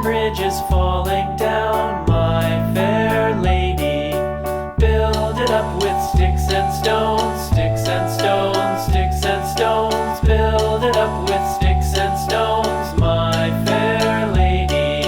bridge is falling down, my fair lady. Build it up with sticks and stones, sticks and stones, sticks and stones. Build it up with sticks and stones, my fair lady.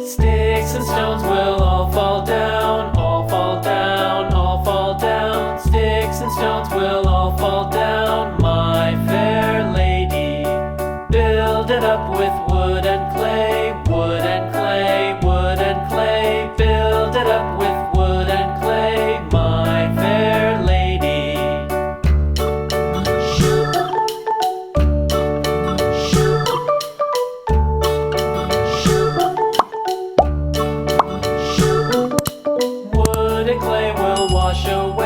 Sticks and stones will all fall down, all fall down, all fall down. Sticks and stones will all fall down, my fair lady. Build it up with wood and clay, wood and clay, wood and clay. Build it up with wood and clay, my fair lady. Wood and clay will wash away